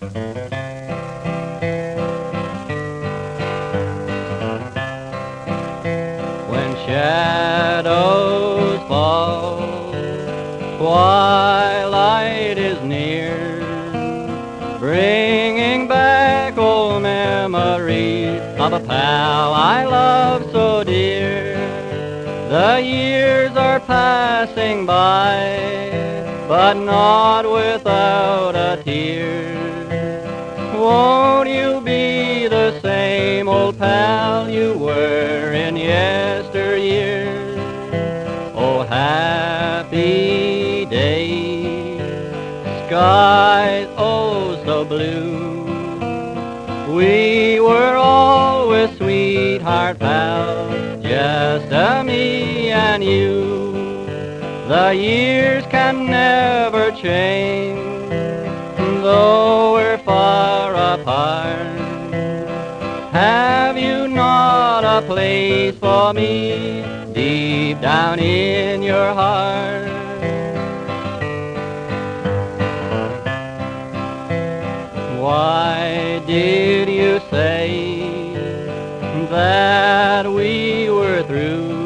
When shadows fall, twilight is near, bringing back old memories of a pal I love so dear. The years are passing by, but not without a tear. Won't you be the same old pal you were in yesteryear? Oh, happy day, skies oh so blue. We were always sweetheart pals, just me and you. The years can never change, though we're far apart. Have you not a place for me deep down in your heart? Why did you say that we were through?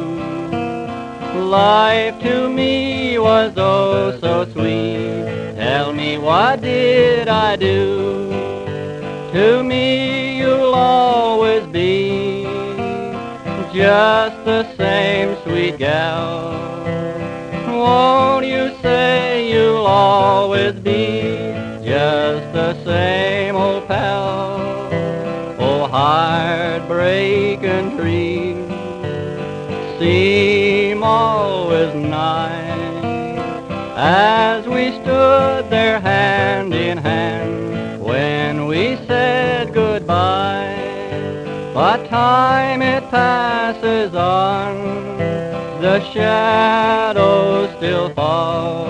Life to me was oh so sweet. Tell me, what did I do? To me you'll always be just the same sweet gal. Won't you say you'll always be just the same old pal? Oh, heartbreaking dreams seem always nigh, as we stood there hand in hand when we said goodbye. But time it passes on, the shadows still fall.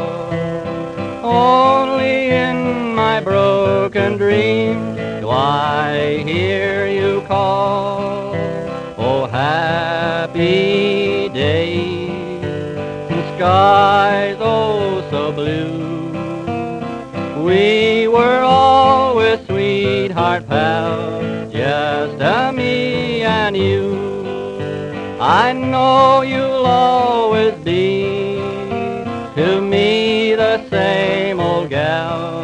Only in my broken dreams do I hear you call. Oh, happy day, skies oh so blue. We were always sweetheart pals, just me and you. I know you'll always be to me the same old gal.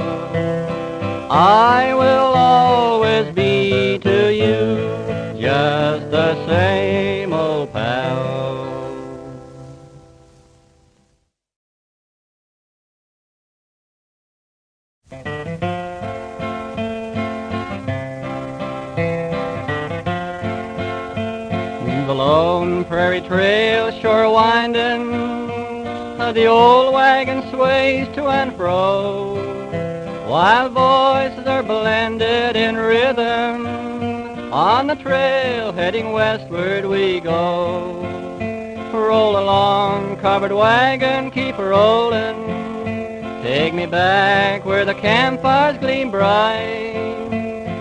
I will always be to you just the same old pal. The lone prairie trail sure winding, the old wagon sways to and fro, while voices are blended in rhythm. On the trail heading westward we go. Roll along, covered wagon, keep rolling. Take me back where the campfires gleam bright.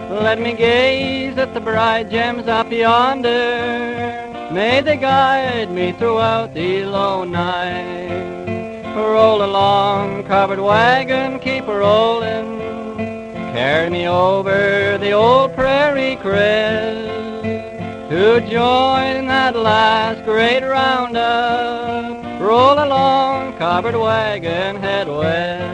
Let me gaze at the bright gems up yonder. May they guide me throughout the lone night. Roll along, covered wagon, keep rolling. Carry me over the old prairie crest to join in that last great roundup. Roll along, covered wagon, head west.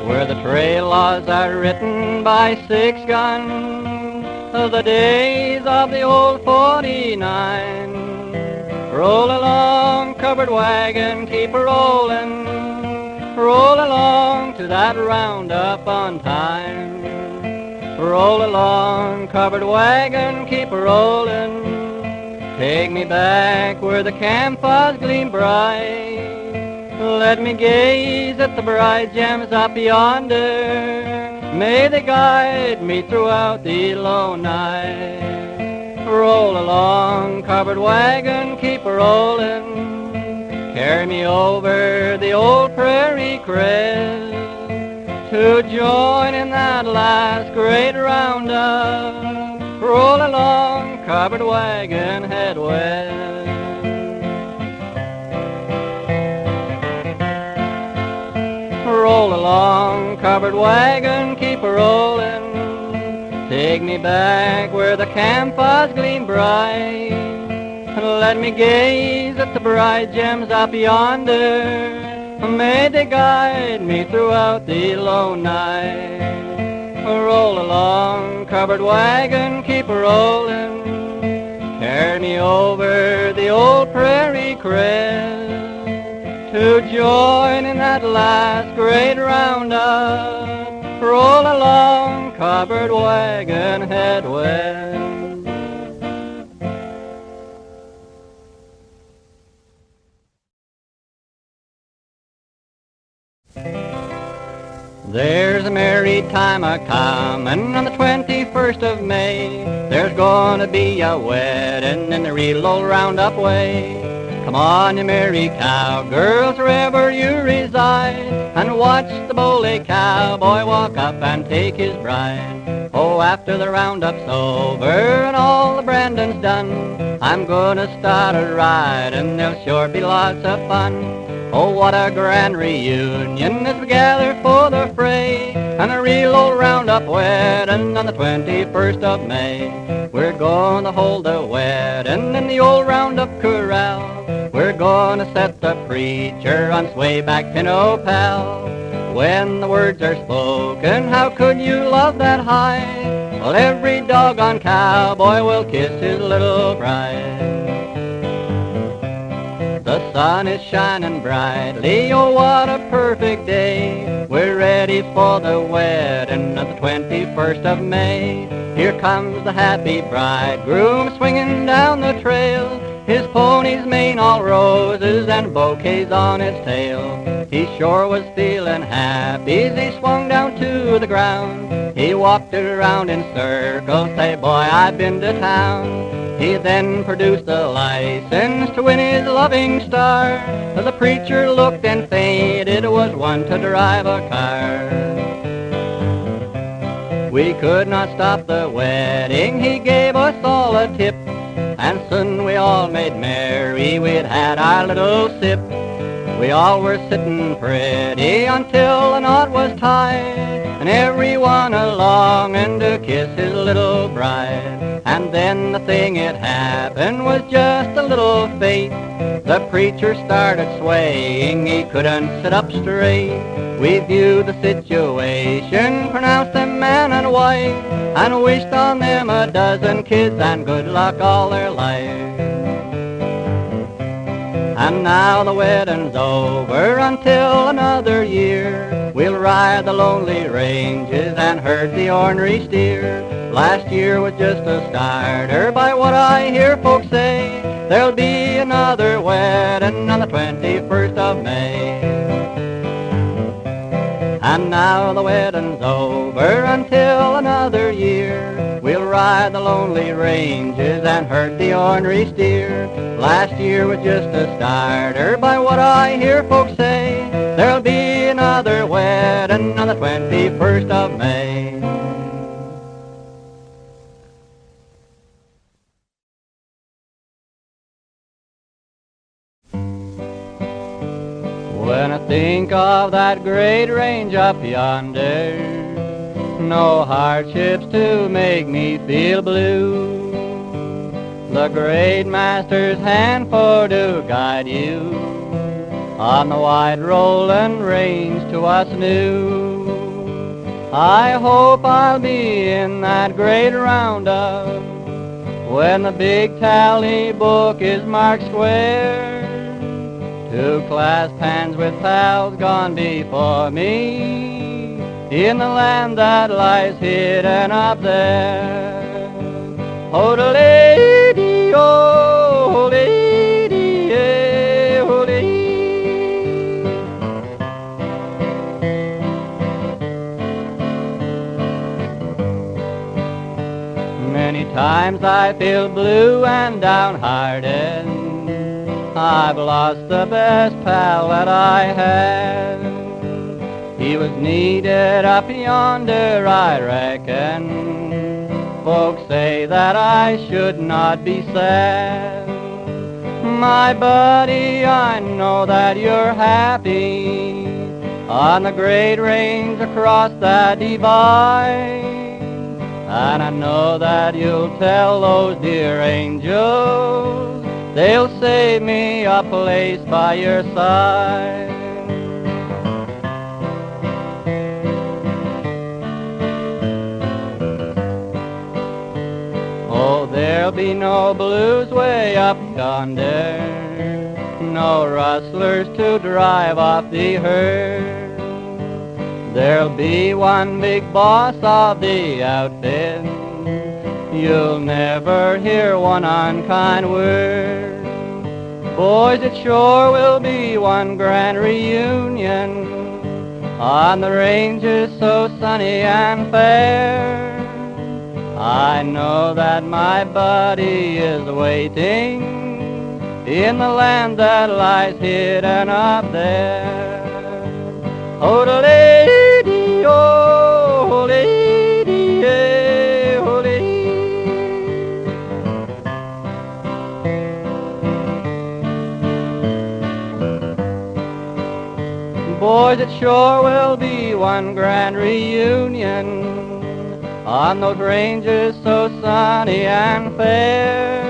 Where the trail laws are written by 6 guns, the days of the old 49. Roll along, covered wagon, keep rolling. Roll along to that roundup on time. Roll along, covered wagon, keep rolling. Take me back where the campfires gleam bright. Let me gaze at the bright gems up yonder. May they guide me throughout the lone night. Roll along, covered wagon, keep rolling. Carry me over the old prairie crest to join in that last great roundup. Roll along, covered wagon, head west. covered wagon, keep a-rollin'. Take me back where the campfires gleam bright. Let me gaze at the bright gems up yonder. May they guide me throughout the lone night. Roll along, covered wagon, keep a-rollin'. Carry me over the old prairie crest to join in that last great roundup. Roll along, covered wagon, head west. There's a merry time a-comin' on the 21st of May. There's gonna be a wedding in the real old roundup way. Come on, you merry cowgirls, wherever you reside, and watch the bully cowboy walk up and take his bride. Oh, after the roundup's over and all the branding's done, I'm gonna start a ride and there'll sure be lots of fun. Oh, what a grand reunion as we gather for the fray, and a real old roundup wedding on the 21st of May. We're gonna hold a wedding in the old roundup corral. We're gonna set the preacher on swayback pinto pal. When the words are spoken, how could you love that high? Well, every doggone cowboy will kiss his little bride. The sun is shining brightly, oh what a perfect day. We're ready for the wedding of the 21st of May. Here comes the happy bridegroom swinging down the trail. His pony's mane all roses and bouquets on its tail. He sure was feeling happy as he swung down to the ground. He walked around in circles, say, boy, I've been to town. He then produced a license to win his loving star. The preacher looked and fainted, was one to drive a car. We could not stop the wedding, he gave us all a tip, and soon we all made merry, we'd had our little sip. We all were sitting pretty until the knot was tied, and everyone a-longing to kiss his little bride. And then the thing it happened was just a little fate. The preacher started swaying, he couldn't sit up straight. We viewed the situation, pronounced them man and wife, and wished on them a dozen kids and good luck all their life. And now the wedding's over until another year. We'll ride the lonely ranges and herd the ornery steer. Last year was just a starter, by what I hear folks say. There'll be another wedding on the 21st of May. And now the wedding's over until another year. We'll ride the lonely ranges and herd the ornery steer. Last year was just a starter, by what I hear folks say. There'll be another wedding on the 21st of May. When I think of that great range up yonder, no hardships to make me feel blue. The great master's hand for to guide you on the wide rolling range to us new. I hope I'll be in that great roundup when the big tally book is marked square. To clasp hands with pals gone before me in the land that lies hidden up there. Oh, the lady, oh, lady, eh, oh, lady. Many times I feel blue and downhearted. I've lost the best pal that I had. He was needed up yonder, I reckon. Folks say that I should not be sad. My buddy, I know that you're happy, on the great range across that divide. And I know that you'll tell those dear angels they'll save me a place by your side. Oh, there'll be no blues way up yonder, no rustlers to drive off the herd. There'll be one big boss of the outfit, you'll never hear one unkind word. Boys, it sure will be one grand reunion on the ranges so sunny and fair. I know that my buddy is waiting in the land that lies hidden up there. Oh, the lady, oh, lady, yeah, oh, lady. Boys, it sure will be one grand reunion on those ranges so sunny and fair.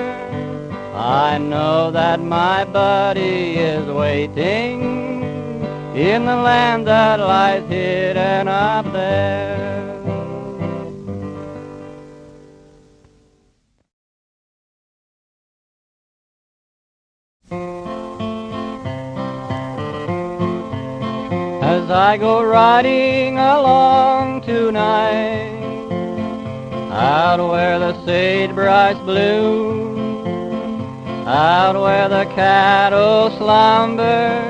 I know that my buddy is waiting in the land that lies hidden up there. As I go riding along tonight, out where the sagebrush blooms, out where the cattle slumber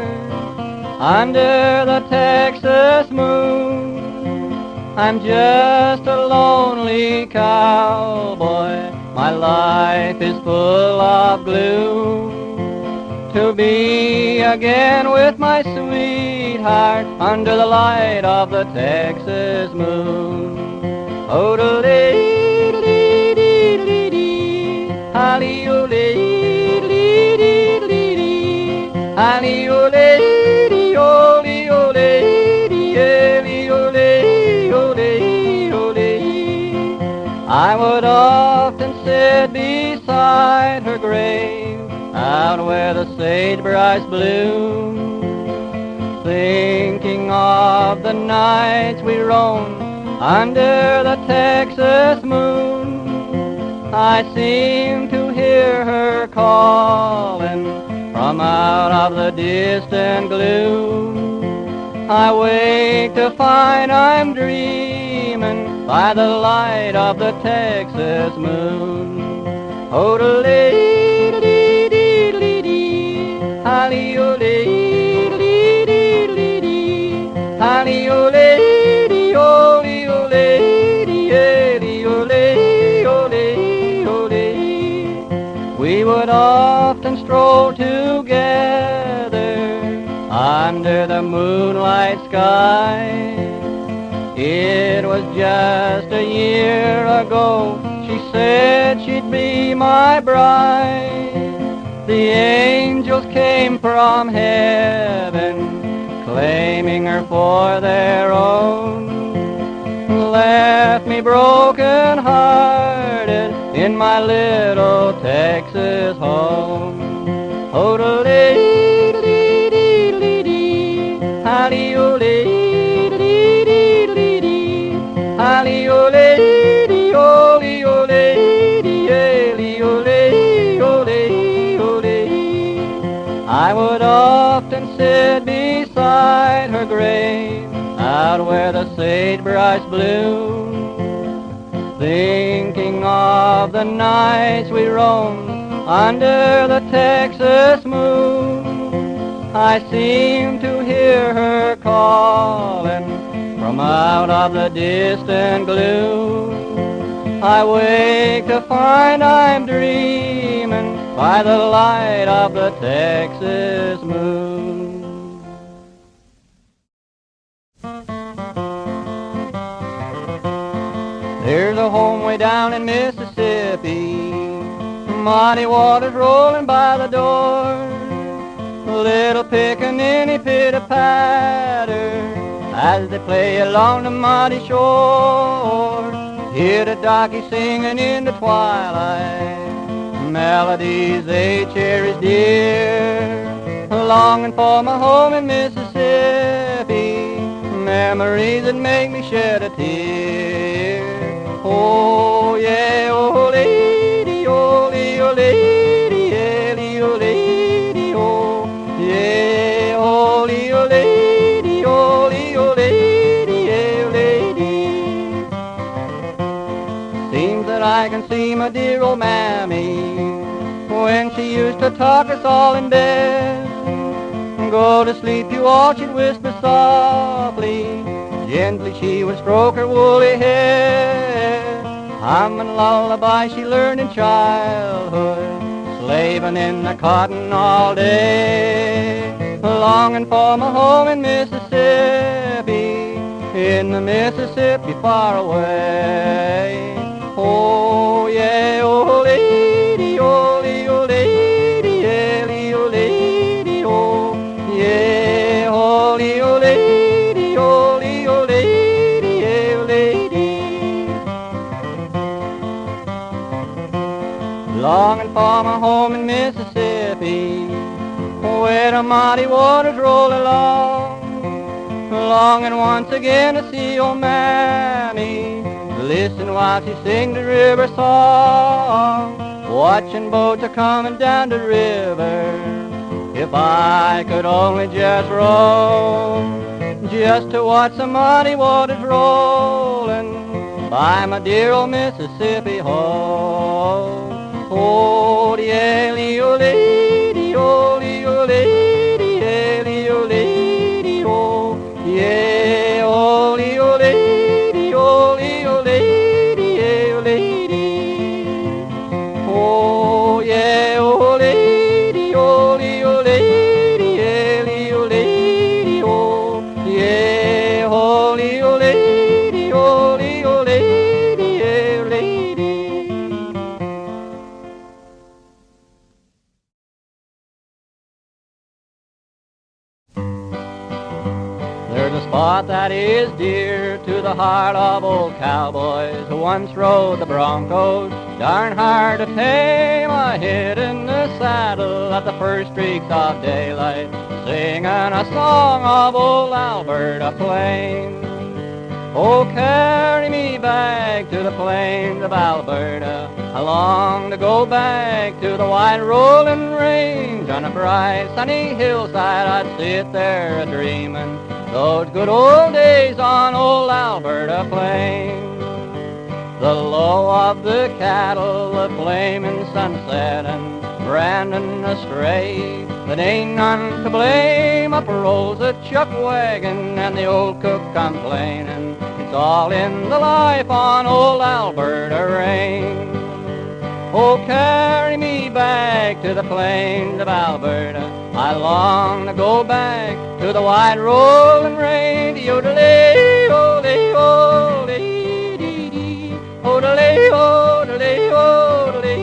under the Texas moon, I'm just a lonely cowboy. My life is full of gloom. To be again with my sweetheart under the light of the Texas moon. Oh, the lady, hallelujah, hallelujah. I would often sit beside her grave, out where the sagebrush blooms, thinking of the nights we roamed under the Texas moon. I seem to hear her calling from out of the distant gloom. I wake to find I'm dreaming by the light of the Texas moon. Oh, the lady, hallelujah, hallelujah, we would often stroll together under the moonlight sky. It was just a year ago she said she'd be my bride. The angels came from heaven claiming her for their own, left me broken hearted in my little Texas home. Oh, the lady, hallelujah, hallelujah, I would often sit beside her grave, out where the sagebrush blooms, thinking of the nights we roamed under the Texas moon. I seem to hear her calling from out of the distant gloom. I wake to find I'm dreaming by the light of the Texas moon. There's a home way down in Mississippi, muddy waters rolling by the door, little pickaninny pitter-patter as they play along the muddy shore. Hear the darkies singing in the twilight, melodies they cherish dear, longing for my home in Mississippi, memories that make me shed a tear. Oh yeah, oh lady, oh lady, oh lady, yeah, oh lady, oh yeah, oh lady, oh lady, oh lady, yeah, lady. Seems that I can see my dear old mammy when she used to talk us all in bed. Go to sleep, you all, she'd whisper softly. Gently she would stroke her woolly head. Humming lullaby she learned in childhood, slaving in the cotton all day, longing for my home in Mississippi, in the Mississippi far away. Oh yeah, oh lady, oh lady, oh lady, yeah, oh lady, oh yeah, oh lady, oh lady, oh lady, oh lady, yeah, lady. Longing for my home in Mississippi, where the mighty waters roll along, longing once again to see old Mammy, listen while she sings the river song, watching boats are coming down the river. If I could only just row, just to watch the muddy waters rolling by my dear old Mississippi home. Oh, yeah, oh, lady, oh, lady, oh, lady, yeah, oh, lady, oh, yeah, oh, lady, oh, lady, oh, lady, oh, lady, yeah, oh, lady. Oh, yeah, oh, lady, oh, lady, oh, lady, yeah, oh, lady, oh, yeah, oh, lady, oh, lady, oh, lady, oh, lady, yeah, lady. There's a spot that is dear to the heart of old cowboys who once rode the Broncos. Darn hard to tame a hit in the saddle at the first streaks of daylight, singing a song of old Alberta Plains. Oh, carry me back to the plains of Alberta. I long to go back to the wide rolling range. On a bright sunny hillside I'd sit there a-dreaming those good old days on old Alberta Plains. The low of the cattle, the flaming sunset, and branding astray, but ain't none to blame. Up rolls the chuck wagon and the old cook complaining. It's all in the life on old Alberta range. Oh, carry me back to the plains of Alberta. I long to go back to the wide rolling range. Yodel-ay, oh-lay, oh-lay, dee-dee, oh-lay, oh-lay, oh-lay.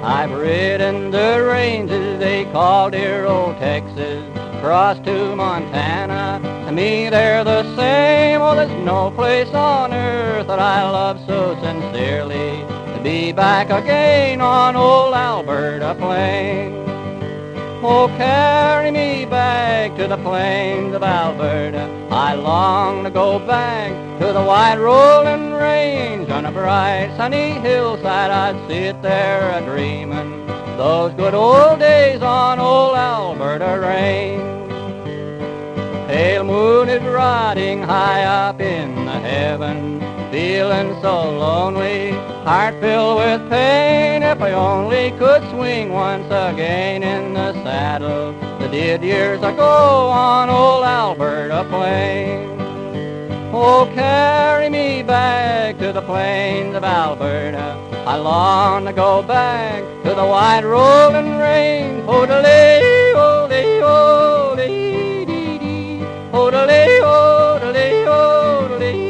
I've ridden the ranges they call dear old Texas, crossed to Montana. To me they're the same. Oh, there's no place on earth that I love so sincerely, to be back again on old Alberta Plains. Oh, carry me back to the plains of Alberta. I long to go back to the wide rolling range. On a bright sunny hillside I'd sit there a-dreaming those good old days on old Alberta range. The pale moon is riding high up in the heaven, feeling so lonely, heart filled with pain. If I only could swing once again in the saddle that did years ago on old Alberta Plains. Oh, carry me back to the plains of Alberta. I long to go back to the wide rolling range. Oh-de-lay, oh-lay, oh-lay, dee-dee, oh-de-lay, oh-de-lay, oh-de-lay.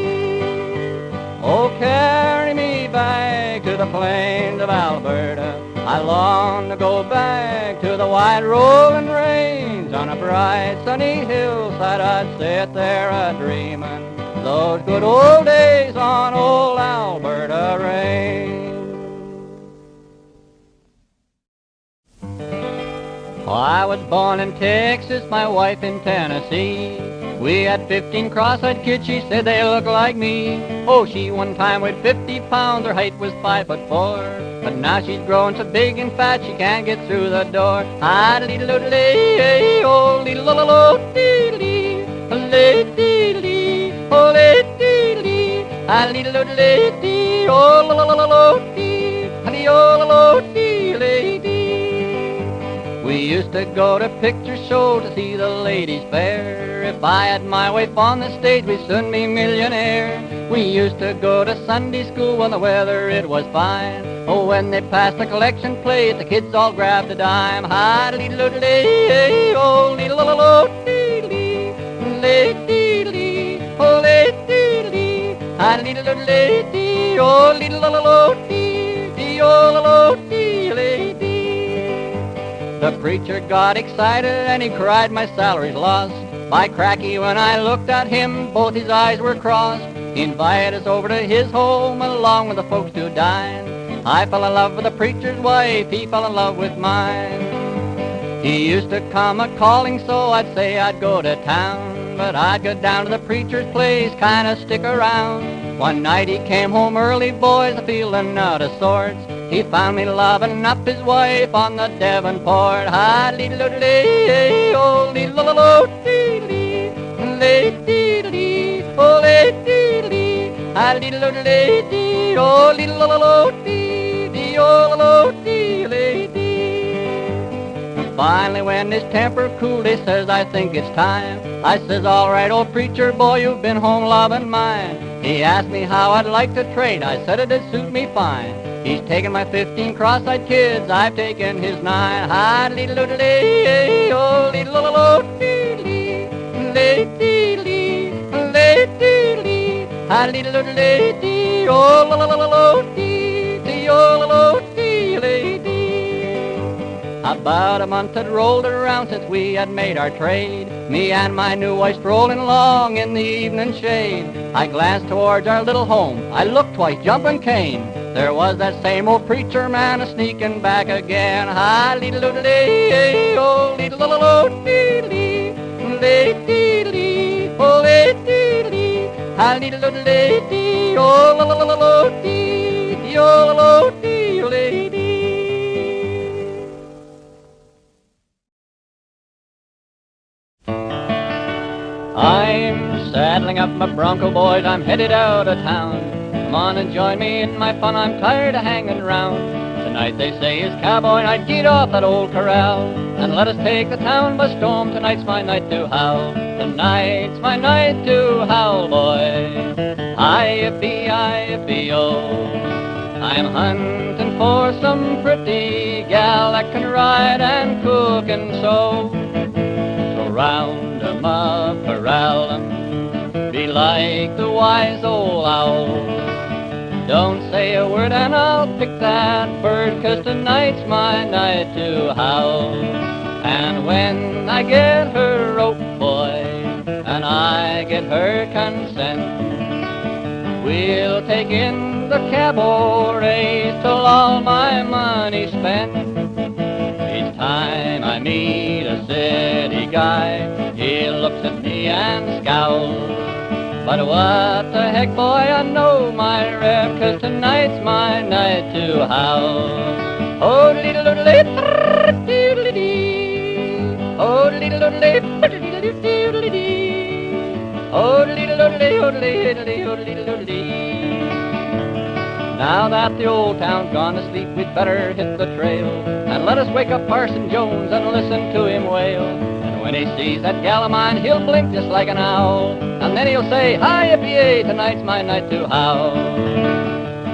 Oh, carry me back to the plains of Alberta. I long to go back to the wide rolling range on a bright sunny hillside. fireside I'd sit there a-dreamin' those good old days on old Alberta Range. I was born in Texas, my wife in Tennessee. We had 15 cross-eyed kids, she said they looked like me. Oh, she one time weighed 50 pounds, her height was 5'4". But now she's grown so big and fat, she can't get through the door. Ah-dee-dee-dee-dee, oh, dee-dee-dee-dee-dee, dee-dee-dee-dee, oh, dee-dee-dee-dee, ah-dee-dee-dee-dee, oh, la-la-la-la-dee, dee-dee-dee-dee-dee. We used to go to picture shows to see the ladies fair. If I had my wife on the stage, we'd soon be millionaire. We used to go to Sunday school when the weather it was fine. Oh, when they passed the collection plate, the kids all grabbed a dime. Ha-dee-dee-dee-dee, oh, dee-dee-dee-dee-dee, dee-dee-dee-dee, oh, dee-dee-dee-dee, ha-dee-dee-dee-dee, oh, dee-dee-dee-dee-dee, oh, dee-dee-dee-dee. The preacher got excited and he cried, my salary's lost. By cracky, when I looked at him, both his eyes were crossed. He invited us over to his home along with the folks to dine. I fell in love with the preacher's wife, he fell in love with mine. He used to come a-calling, so I'd say I'd go to town. But I'd go down to the preacher's place, kinda stick around. One night he came home early, boys, feeling out of sorts. He found me loving up his wife on the Devonport. Ha-dee-dee-dee-dee, oh, dee-dee-dee-dee-dee, dee-dee-dee-dee, oh, dee-dee-dee-dee, ha-dee-dee-dee-dee, oh, dee-dee-dee-dee, oh, dee-dee-dee. Finally, when his temper cooled, he says, I think it's time. I says, all right, old preacher boy, you've been home loving mine. He asked me how I'd like to trade. I said it'd suit me fine. He's taken my 15 cross-eyed kids, I've taken his 9. Ha-dee-dee-dee-dee, oh, dee-dee-dee-dee-dee, dee-dee-dee-dee, dee-dee-dee-dee, ha-dee-dee-dee-dee, oh, la-la-la-la-dee, oh, la-la-dee-dee-dee. About a month had rolled around since we had made our trade. Me and my new wife strolling along in the evening shade. I glanced towards our little home, I looked twice, jumping cane. There was that same old preacher man a-sneaking back again. Ha-dee-dee-dee-dee, oh, dee-dee-dee-dee-dee, dee-dee-dee-dee, oh, dee-dee-dee-dee, ha-dee-dee-dee-dee, oh, la-la-la-la-dee, oh, la-la-dee-dee-dee. I'm saddling up my bronco, boys, I'm headed out of town. Come on and join me in my fun, I'm tired of hanging round. Tonight they say is cowboy night, get off that old corral and let us take the town by storm. Tonight's my night to howl, tonight's my night to howl, boy. I-yippee-I-yippee-oh, I'm hunting for some pretty gal that can ride and cook and sew. So round 'em up, corral 'em, be like the wise old owl. Don't say a word and I'll pick that bird, 'cause tonight's my night to howl. And when I get her rope, boy, and I get her consent, we'll take in the Cowboys till all my money's spent. Each time I meet a city guy, he looks at me and scowls. But what the heck, boy, I know my rep, 'cause tonight's my night to howl. Oh, diddle-diddle-dee, diddle-dee, oh, diddle-diddle-dee, diddle-dee, oh, diddle-diddle-dee. Now that the old town's gone to sleep, we'd better hit the trail and let us wake up Parson Jones and listen to him wail. And when he sees that gal of mine, he'll blink just like an owl, and then he'll say, hi-yippee-yay, tonight's my night to howl.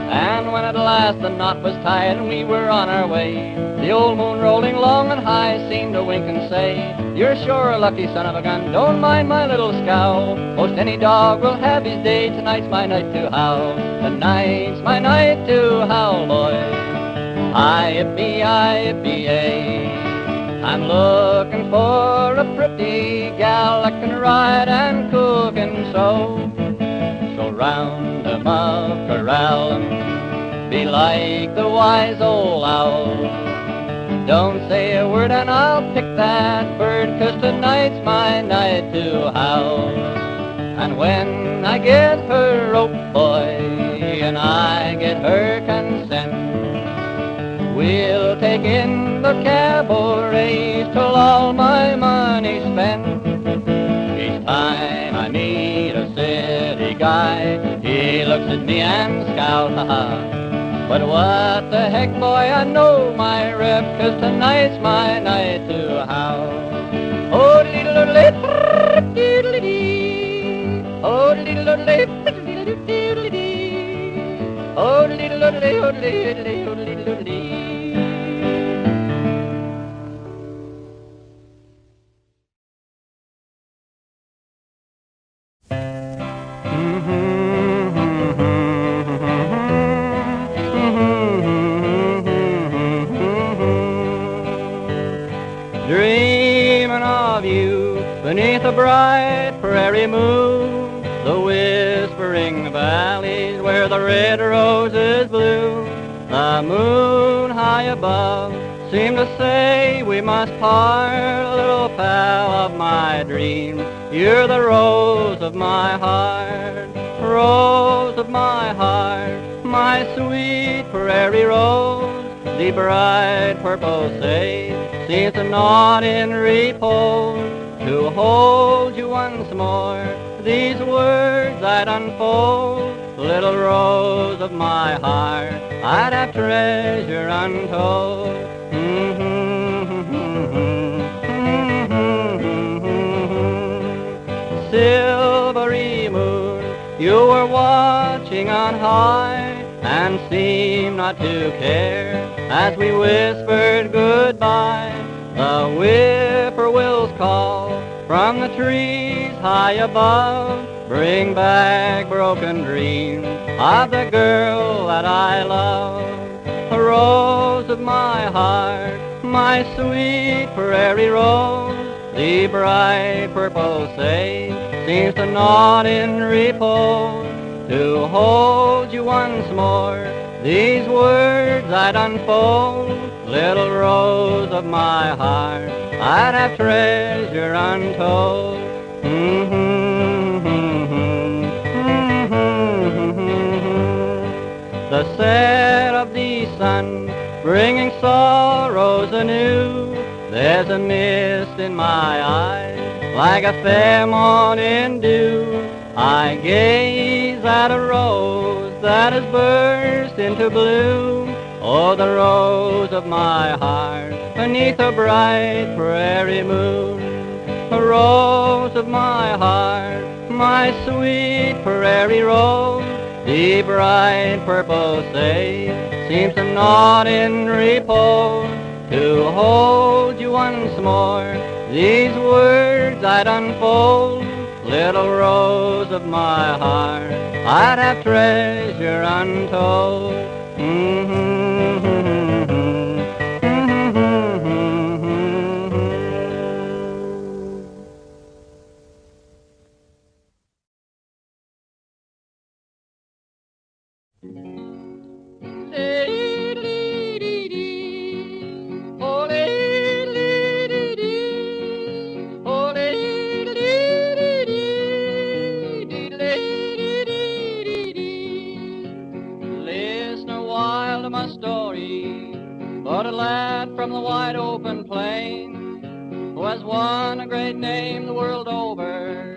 And when at last the knot was tied and we were on our way, the old moon rolling long and high seemed to wink and say, you're sure a lucky son of a gun, don't mind my little scowl. Most any dog will have his day, tonight's my night to howl. Tonight's my night to howl, boy. I-yippee-I-yippee-yay. I'm looking for a pretty gal that can ride and cook and sew. So round 'em up, corral 'em, be like the wise old owl. Don't say a word and I'll pick that bird, 'cause tonight's my night to howl. And when I get her rope, boy, and I get her consent, we'll take in the cabaret till all my money's spent. Each time I meet a city guy, he looks at me and scowls, ha-ha. But what the heck, boy, I know my rep, 'cause tonight's my night to howl. Oh, diddle-diddle-dee, diddle-dee-dee. Oh, diddle-diddle-dee, diddle-dee-dee. Oh, diddle-diddle-dee, oh, diddle-dee-dee, oh, diddle-diddle-dee. Dreaming of you beneath a bright prairie moon, the whispering valleys where the red roses bloom. The moon high above seemed to say we must part, little pal of my dreams. You're the rose of my heart, rose of my heart, my sweet prairie rose. The bright purple sage seems to nod in repose. To hold you once more, these words I'd unfold. Little rose of my heart, I'd have treasure untold. Silvery moon, you were watching on high, and seemed not to care as we whispered goodbye. The whippoorwills call from the trees high above, bring back broken dreams of the girl that I love. A rose of my heart, my sweet prairie rose, the bright purple sage seems to nod in repose. To hold you once more, these words I'd unfold. Little rose of my heart, I'd have treasure untold. The set of the sun, bringing sorrows anew. There's a mist in my eyes, like a fair morning dew. I gaze at a rose that has burst into bloom. Oh, the rose of my heart, beneath a bright prairie moon. A rose of my heart, my sweet prairie rose. The bright purple sage seems to nod in repose. To hold you once more, these words I'd unfold. Little rose of my heart, I'd have treasure untold. But a lad from the wide open plain, who has won a great name the world over,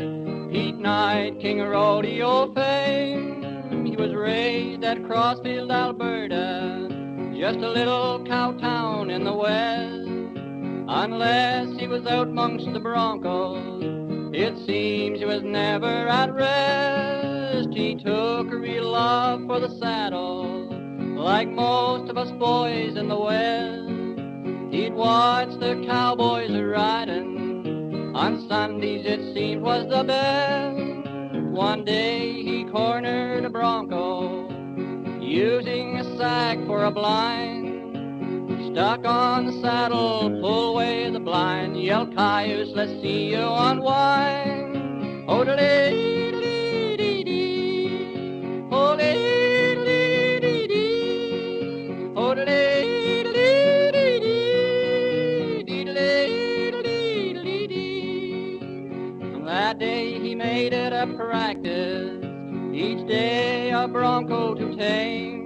Heat Night, King of Rodeo fame. He was raised at Crossfield, Alberta, just a little cow town in the west. Unless he was out amongst the broncos, it seems he was never at rest. He took a real love for the saddle, like most of us boys in the West. He'd watch the cowboys riding, on Sundays it seemed was the best. One day he cornered a bronco, using a sack for a blind. Stuck on the saddle, pull away the blind, yell cayuse, let's see you unwind. Oh-da-lee-dee-dee-dee, oh-lee-dee-dee-dee, oh-da-lee-dee-dee-dee, dee-da-lee-dee-dee-dee. From that day he made it a practice, each day a bronco to tame.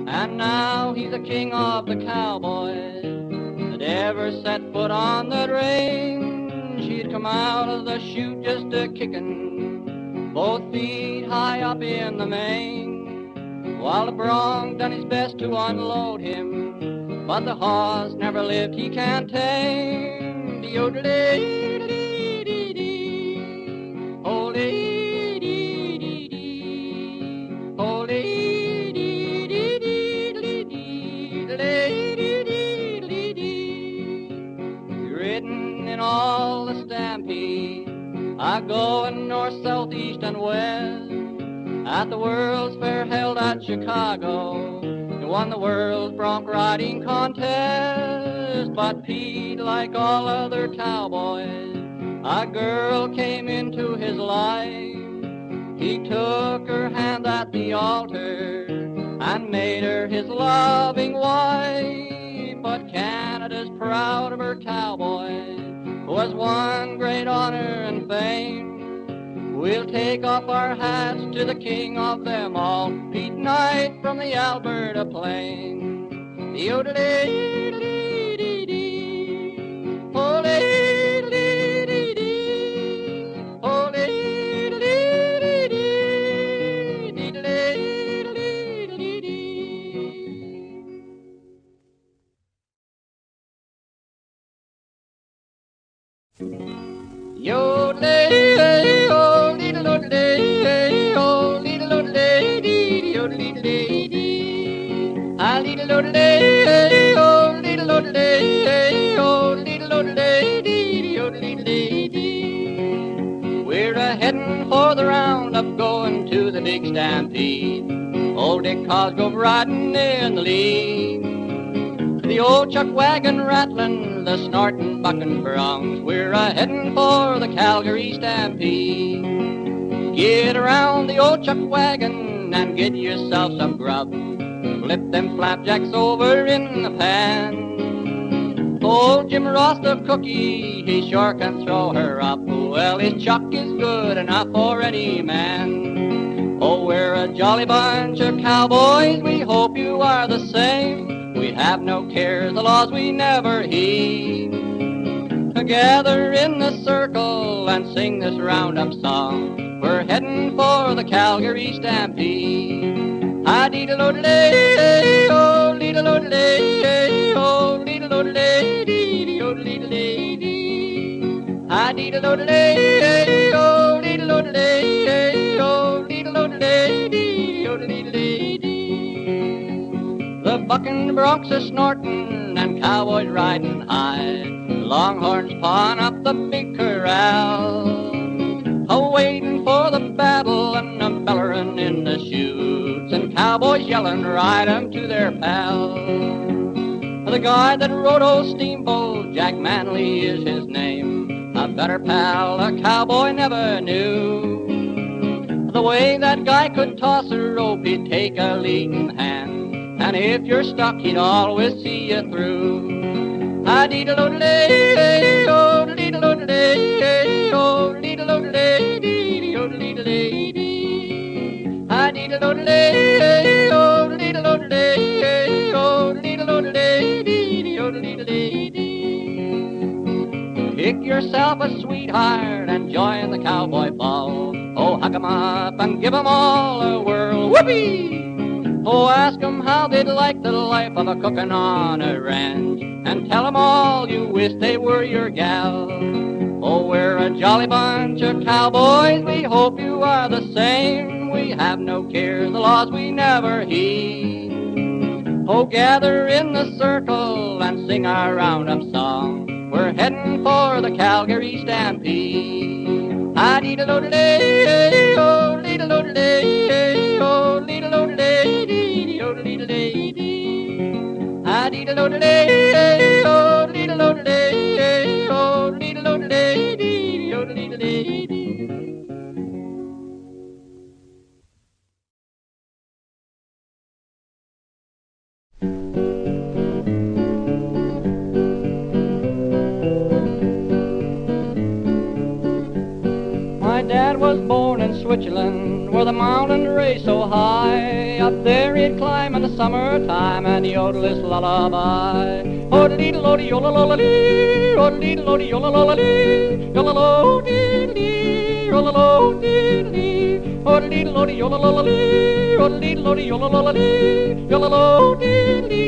And now he's the king of the cowboys that ever set foot on the range. He'd come out of the chute just a-kicking, both feet high up in the mane, while the bronc done his best to unload him, but the horse never lived he can't tame. Dee-o-da-lee-dee-dee-dee, oh-lee-dee-dee-dee, oh-lee. Ridden in all the stampede, I going north, south, east, and west. At the World's Fair held at Chicago, he won the world's bronc riding contest. But Pete, like all other cowboys, a girl came into his life. He took her hand at the altar and made her his loving wife. But Canada's proud of her cowboy, who has won great honor and fame. We'll take off our hats to the king of them all, Pete Knight from the Alberta Plains. Yodel-dee-dee-dee-dee, oh-lee-dee-dee-dee, oh-lee-dee-dee-dee, dee-dee-dee-dee-dee. Yodel-dee, oh, leedle-o-dee, oh, leedle-o-dee, yodel-dee-dee-dee. Ah, leedle-o-dee, oh, leedle-o-dee, oh, leedle-o-dee, yodel-dee-dee-dee. We're a-headin' for the roundup, going to the big stampede. Old Dick Cosgrove riding in the lead. The old chuck wagon rattling, the snorting bucking broncs. We're a-headin' for the Calgary stampede. Get around the old chuck wagon and get yourself some grub. Flip them flapjacks over in the pan. Old Jim Ross the cookie, he sure can throw her up. Well, his chuck is good enough for any man. Oh, we're a jolly bunch of cowboys, we hope you are the same. We have no cares, the laws we never heed. Gather in the circle and sing this roundup song. We're heading for the Calgary stampede. Ah-dee-da-lo-da-day, oh, dee-da-lo-da-day, oh, dee-da-lo-da-day, dee-dee-o-da-dee-da-day-dee. Ah-dee-da-lo-da-day, oh, dee-da-lo-da-day, oh, dee-da-lo-da-day, dee-dee-o-da-dee-da-day-dee. The bucking broncs are snorting and cowboys riding high. Longhorns pawing up the big corral, a-waiting for the battle and a bellerin' in the chutes, and cowboys yelling, ride 'em to their pal. The guy that rode old Steamboat, Jack Manley is his name, a better pal a cowboy never knew. The way that guy could toss a rope, he'd take a leading hand, and if you're stuck, he'd always see you through. Ah-dee-da-lo-da-day, oh, dee-da-lo-da-day, oh, dee-da-lo-da-day, dee-dee-o-da-dee-da-day-dee. Ah-dee-da-lo-da-day, oh, dee-da-lo-da-day, oh, dee-da-lo-da-day, dee-dee-o-da-dee-da-day-dee. Pick yourself a sweetheart and join the cowboy ball. Oh, huck 'em up and give 'em all a whirl. Whoopee! Oh, ask 'em how they'd like the life of a cookin' on a ranch, and tell 'em all you wish they were your gal. Oh, we're a jolly bunch of cowboys, we hope you are the same. We have no cares, the laws we never heed. Oh, gather in the circle and sing our roundup song. We're heading for the Calgary stampede. Ah-dee-da-lo-da-day, oh, dee-da-lo-da-day, oh, dee-da-lo-da-day, dee-dee-o-da-dee-da-day-dee. dee-da-lo-da-day, oh, dee-da-lo-da-day, oh, dee-da-lo-da-day, dee-da-lo-da-day. My dad was born in Switzerland, where the mountains race so high. Up there he'd climb in the summertime and yodel his lullaby. Oh-da-dee-da-lo-dee, yo-la-la-la-dee, oh-da-dee-da-lo-dee, yo-la-la-la-dee, yo-la-lo-dee-dee, yo-la-lo-dee-dee, oh-da-dee-da-lo-dee, yo-la-la-la-dee, oh-da-dee-da-lo-dee, yo-la-la-la-dee, yo-la-lo-dee-dee,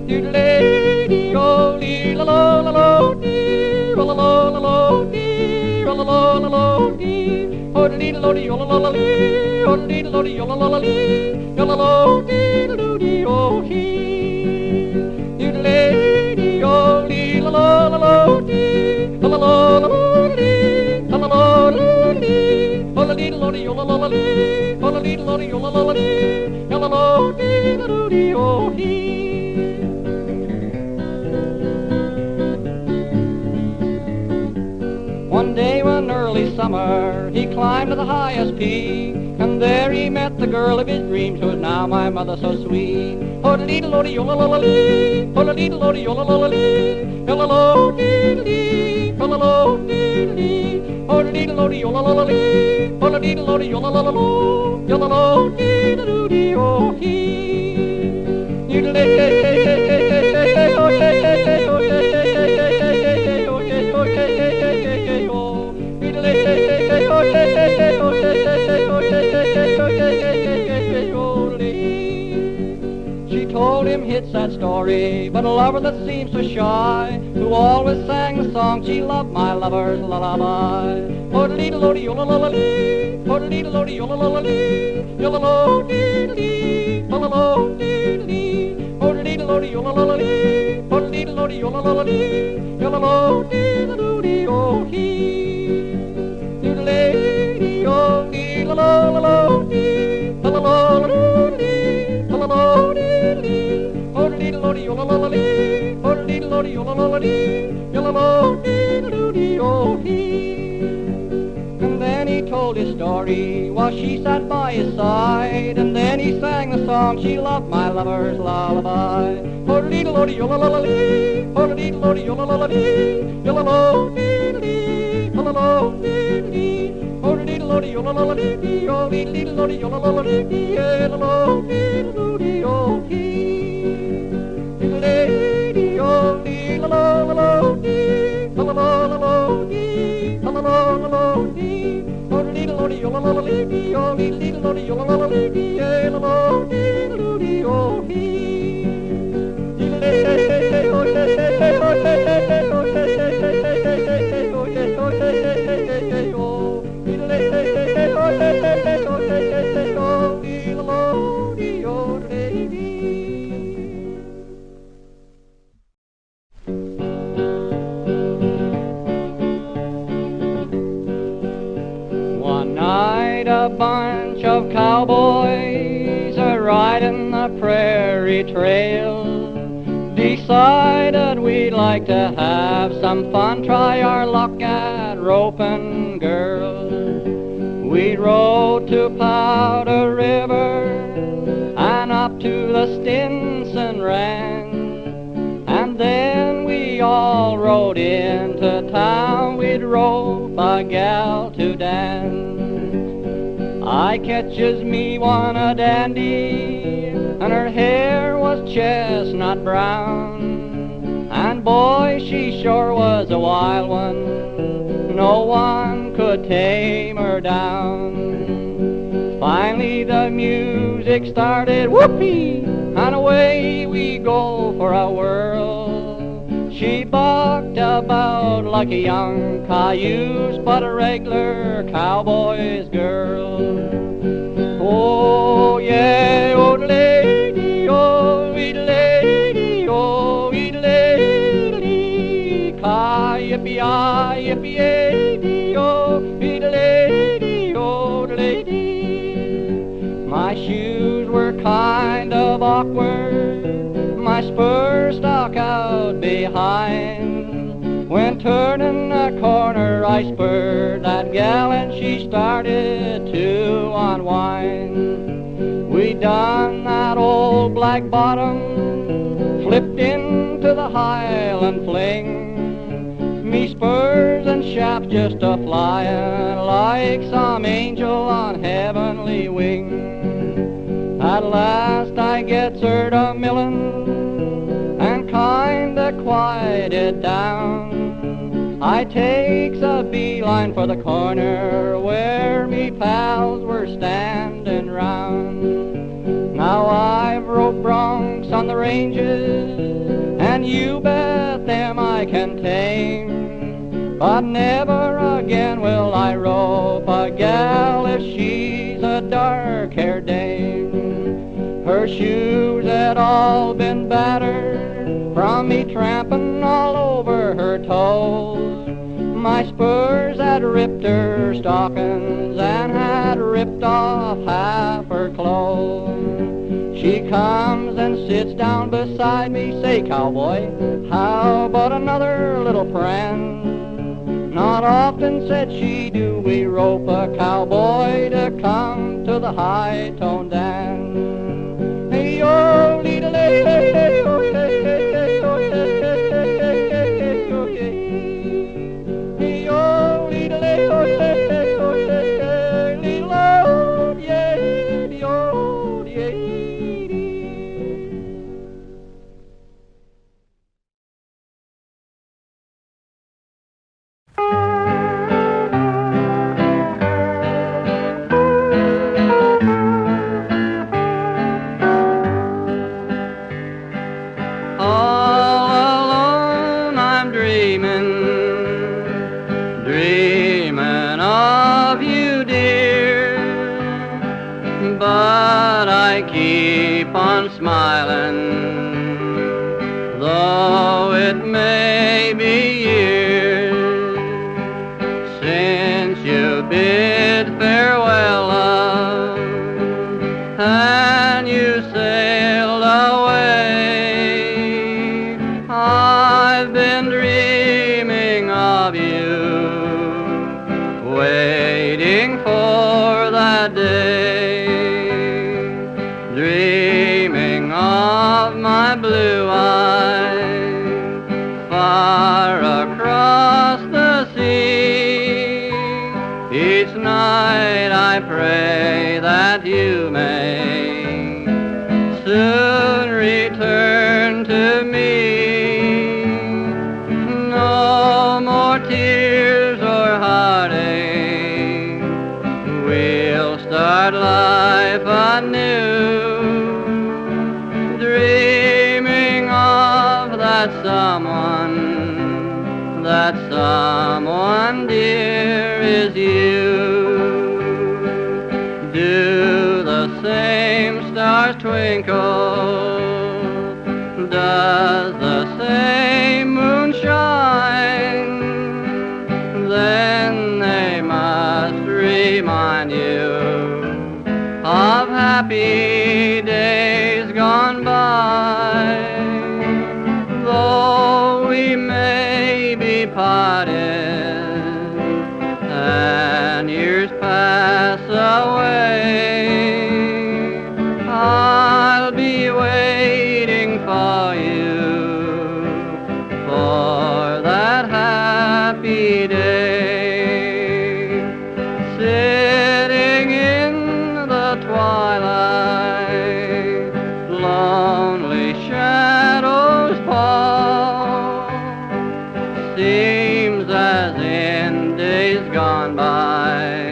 dee-da-dee, oh-dee-la-lo-la-lo-dee, la-la-lo-la-lo-dee, la-la-lo-la-lo-dee, oh-da-dee-da-lo-dee, yo-la-la-la-dee, oh-da-dee-da-lo-dee, yo-la-la-la-dee, yo-la-lo-dee-da-lo-dee, oh-hee, dee-da-dee, oh-dee, la-la-la-lo-dee, la-la-lo-la-lo-dee, la-la-lo-la-lo-dee, oh-da-dee-da-lo-dee, yo-la-la-la-dee, oh-da-dee-da-lo-dee, yo-la-la-la-dee, yo-la-lo-dee-da-lo-dee, oh-hee. One day one early summer, he climbed to the highest peak, and there he met the girl of his dreams, who is now my mother so sweet. Oh-da-dee-da-lo-dee, yo-la-la-la-dee, oh-da-dee-da-lo-dee, yo-la-la-la-dee, yo-la-lo-dee-dee, yo-la-lo-dee-dee, oh-da-dee-da-lo-dee, yo-la-la-la-dee, oh-da-dee-da-lo-dee, yo-la-la-la-lo, yo-la-lo-dee-da-lo-dee, oh-hee, you-da-dee, oh-hey-hey-hey, oh-hey-hey-hey, she told him hits that story, but a lover that seems so shy, who always sang the song she loved, my lover's lullaby. Oh-da-dee-da-lo-dee, yo-la-la-la-dee, oh-da-dee-da-lo-dee, yo-la-la-la-dee, yo-la-lo-dee-dee, yo-la-lo-dee-dee, oh-da-dee-da-lo-dee, yo-la-la-la-dee, oh-da-dee-da-lo-dee, yo-la-la-la-dee, yo-la-lo-dee-da-lo-dee, oh-hee, dee-da-lo-dee, oh-dee, la-la-la-la-dee, la-la-la-la-dee, la-la-la-dee-dee, oh-da-dee-da-lo-dee, yo-la-la-la-dee, oh-da-dee-da-lo-dee, yo-la-la-la-dee, yo-la-lo-dee-da-lo-dee, oh-hee. And then he told his story while she sat by his side, and then he sang the song she loved, my lover's lullaby. Oh-da-dee-da-lo-dee, yo-la-la-la-dee, oh-da-dee-da-lo-dee, yo-la-la-la-dee, yo-la-lo-dee-dee, yo-la-lo-dee-dee, oh-da-dee-da-lo-dee, yo-la-la-la-dee, oh-dee-dee-da-lo-dee, yo-la-la-la-dee, yo-la-lo-dee-da-lo-dee, oh-hee, dee-da-dee, oh-dee, la-la-la-la-dee, la-la-la-la-dee, la-la-la-la-dee, oh-da-dee-da-lo-dee, yo-la-la-la-dee, oh-dee-dee-da-lo-dee, yo-la-la-la-dee, la-la-la-dee-da-lo-dee, oh-hee, dee-da-dee, oh-hey-hey-hey, oh-hey-hey-hey, oh-hey-hey-hey, oh-hey-hey-hey, oh, dee-da-dee, oh-hey-hey-hey, oh-hey-hey-hey, oh, dee-da-lo-dee, oh-da-dee-dee. One night a bunch of cowboys are riding the prairie trail, decided we'd like to have some fun, try our luck at roping girls. We rode to Powder River and up to the Stinson Ranch, and then we all rode into town. We'd rope a gal to dance. I catches me one a dandy, and her hair was chestnut brown, and boy, she sure was a wild one. No one could tame her down. Finally the music started, whoopee, and away we go for a whirl. She bucked about like a young cayuse, but a regular cowboy's girl. Oh yeah, old lady, oh wee lady, oh wee lady, yippee-yi, yippee-yi, oh wee lady, old lady. My shoes were kind of awkward, my spurs stuck out behind. When turning a corner I spurred that gal and she started to unwind. We done that old black bottom, flipped into the Highland fling. Me spurs and shaft just a-flyin' like some angel on heavenly wing. At last I gets her to millin' and kinda quieted down. I takes a beeline for the corner where me pals were standing round. Now I've roped broncs on the ranges, and you bet them I can tame. But never again will I rope a gal if she's a dark-haired dame. Her shoes had all been battered from me tramping all over her toes. My spurs had ripped her stockings and had ripped off half her clothes. She comes and sits down beside me, say, cowboy, how about another little pran? Not often, said she, do we rope a cowboy to come to the high-toned dance. Hey-oh, lead-a-lay, hey-oh, hey-hey, oh, hey-hey, oh, hey. Hey-oh, lead-a-lay, oh, hey-hey, oh, hey-hey, lead-a-low, yeah, oh, yeah. Dreaming of you, dear, but I keep on smiling, though it may be years since you bid farewell, love, and you sailed away. I've been dreaming of you, waiting for that day, dreaming of my blue eyes far across the sea. Each night I pray that you may soon return to me. No more tears or heartache, we'll start life anew, dreaming of that someone dear is you. Do the same stars twinkle? Does the same moon shine? Then they must remind you of happy days gone by. Though we may be parted and years pass away, I'll be waiting for you for that happy day, sitting in the twilight, lonely shadows fall. Seems as in days gone by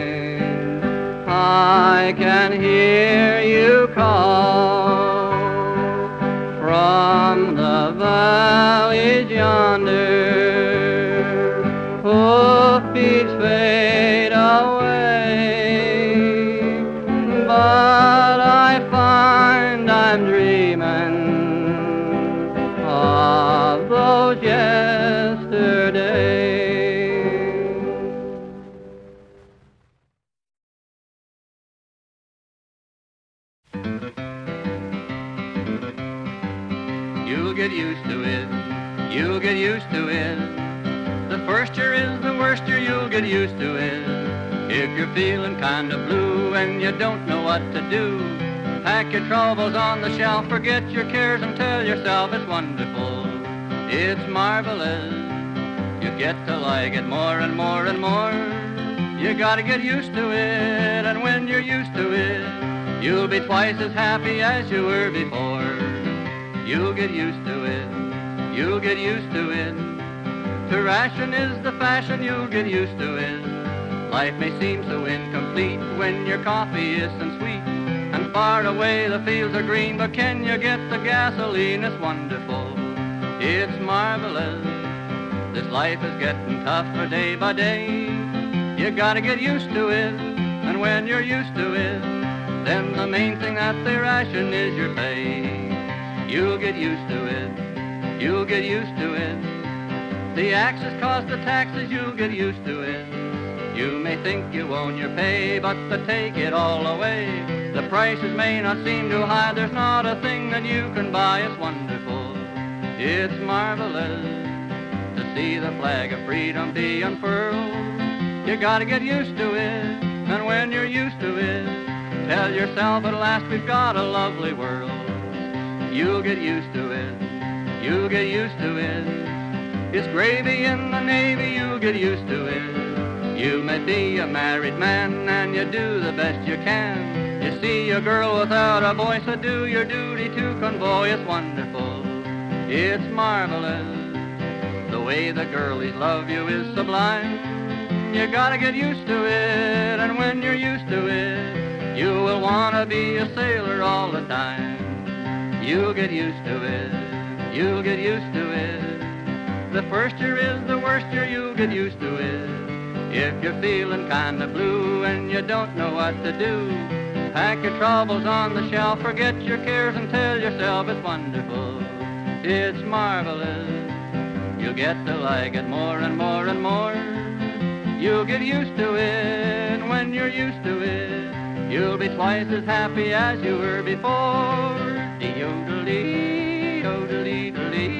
I can hear you call from the valleys yonder. Hoofbeats fade away, but I find I'm dreaming of those yesterdays. get used to it. You'll get used to it. The first year is the worst year, you'll get used to it. If you're feeling kind of blue and you don't know what to do, pack your troubles on the shelf, forget your cares and tell yourself it's wonderful. It's marvelous. You get to like it more and more and more. You gotta get used to it, and when you're used to it, you'll be twice as happy as you were before. You'll get used to it. You'll get used to it. To ration is the fashion, you'll get used to it. Life may seem so incomplete when your coffee isn't sweet, and far away the fields are green, but can you get the gasoline? It's wonderful. It's marvelous. This life is getting tougher day by day. You gotta get used to it, and when you're used to it, then the main thing that they ration is your pay. You'll get used to it. You'll get used to it. The axes cause the taxes, you'll get used to it. You may think you own your pay, but they take it all away. The prices may not seem too high, there's not a thing that you can buy. It's wonderful. It's marvelous to see the flag of freedom be unfurled. You gotta get used to it, and when you're used to it, tell yourself at last we've got a lovely world. You'll get used to it. You'll get used to it. It's gravy in the Navy, you'll get used to it. You may be a married man and you do the best you can. You see a girl without a voice, so do your duty to convoy. It's wonderful. It's marvelous. The way the girlies love you is sublime. You gotta get used to it, and when you're used to it, you will wanna be a sailor all the time. You'll get used to it. You'll get used to it. The first year is the worst year, you'll get used to it. If you're feeling kinda blue and you don't know what to do, pack your troubles on the shelf, forget your cares and tell yourself it's wonderful. It's marvelous. You'll get to like it more and more and more. You'll get used to it, and when you're used to it, you'll be twice as happy as you were before. Yodel-dee, yodel-dee-dee.